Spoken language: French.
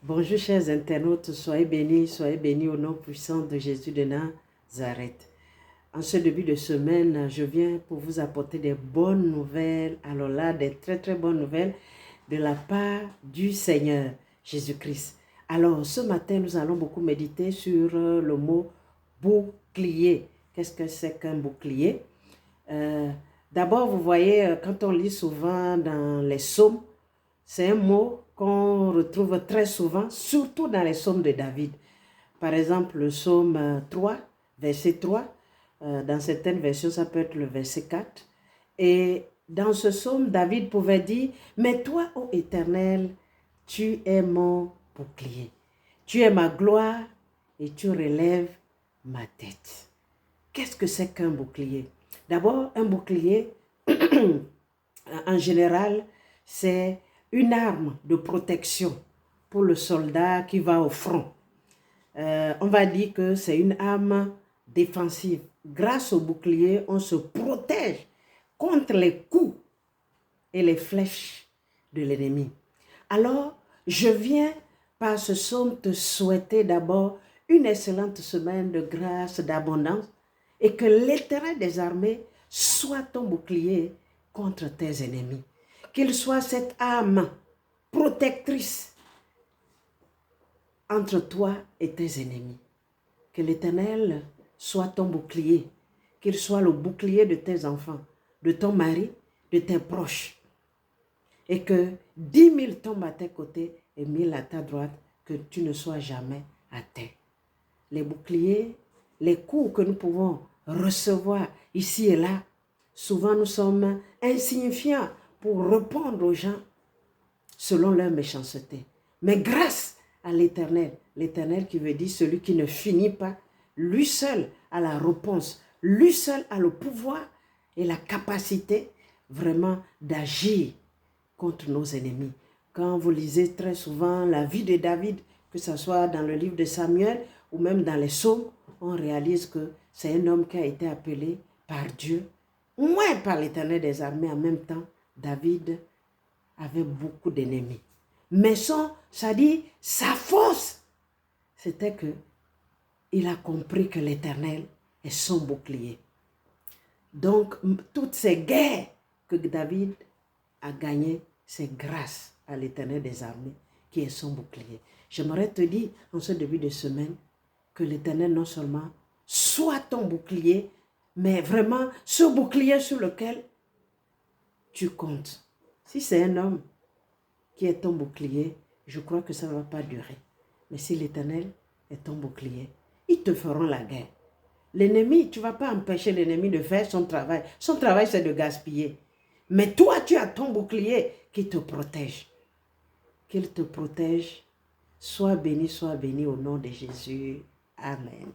Bonjour chers internautes, soyez bénis au nom puissant de Jésus de Nazareth. En ce début de semaine, je viens pour vous apporter des bonnes nouvelles, alors là, des très bonnes nouvelles de la part du Seigneur Jésus-Christ. Alors ce matin, nous allons beaucoup méditer sur le mot bouclier. Qu'est-ce que c'est qu'un bouclier? D'abord, vous voyez, quand on lit souvent dans les psaumes, c'est un mot qu'on retrouve très souvent, surtout dans les psaumes de David. Par exemple, le psaume 3, verset 3, dans certaines versions, ça peut être le verset 4. Et dans ce psaume, David pouvait dire, « Mais toi, ô Éternel, tu es mon bouclier. Tu es ma gloire et tu relèves ma tête. » Qu'est-ce que c'est qu'un bouclier? D'abord, un bouclier, en général, c'est une arme de protection pour le soldat qui va au front. On va dire que c'est une arme défensive. Grâce au bouclier, on se protège contre les coups et les flèches de l'ennemi. Alors, je viens par ce psaume te souhaiter d'abord une excellente semaine de grâce, d'abondance, et que l'Éternel des armées soit ton bouclier contre tes ennemis. Qu'il soit cette arme protectrice entre toi et tes ennemis. Que l'Éternel soit ton bouclier, qu'il soit le bouclier de tes enfants, de ton mari, de tes proches. Et que 10 000 tombent à tes côtés et 1000 à ta droite, que tu ne sois jamais à terre. Les boucliers, les coups que nous pouvons recevoir ici et là, souvent nous sommes insignifiants pour répondre aux gens selon leur méchanceté. Mais grâce à l'Éternel, l'Éternel qui veut dire celui qui ne finit pas, lui seul a la réponse, lui seul a le pouvoir et la capacité vraiment d'agir contre nos ennemis. Quand vous lisez très souvent la vie de David, que ce soit dans le livre de Samuel ou même dans les psaumes, on réalise que c'est un homme qui a été appelé par Dieu, moins par l'Éternel des armées en même temps. David avait beaucoup d'ennemis. Mais sa force, c'était que il a compris que l'Éternel est son bouclier. Donc, toutes ces guerres que David a gagnées, c'est grâce à l'Éternel des armées qui est son bouclier. J'aimerais te dire en ce début de semaine que l'Éternel non seulement soit ton bouclier, mais vraiment ce bouclier sur lequel tu comptes. Si c'est un homme qui est ton bouclier, je crois que ça ne va pas durer. Mais si l'Éternel est ton bouclier, ils te feront la guerre. L'ennemi, tu ne vas pas empêcher l'ennemi de faire son travail. Son travail, c'est de gaspiller. Mais toi, tu as ton bouclier qui te protège. Qu'il te protège. Sois béni au nom de Jésus. Amen.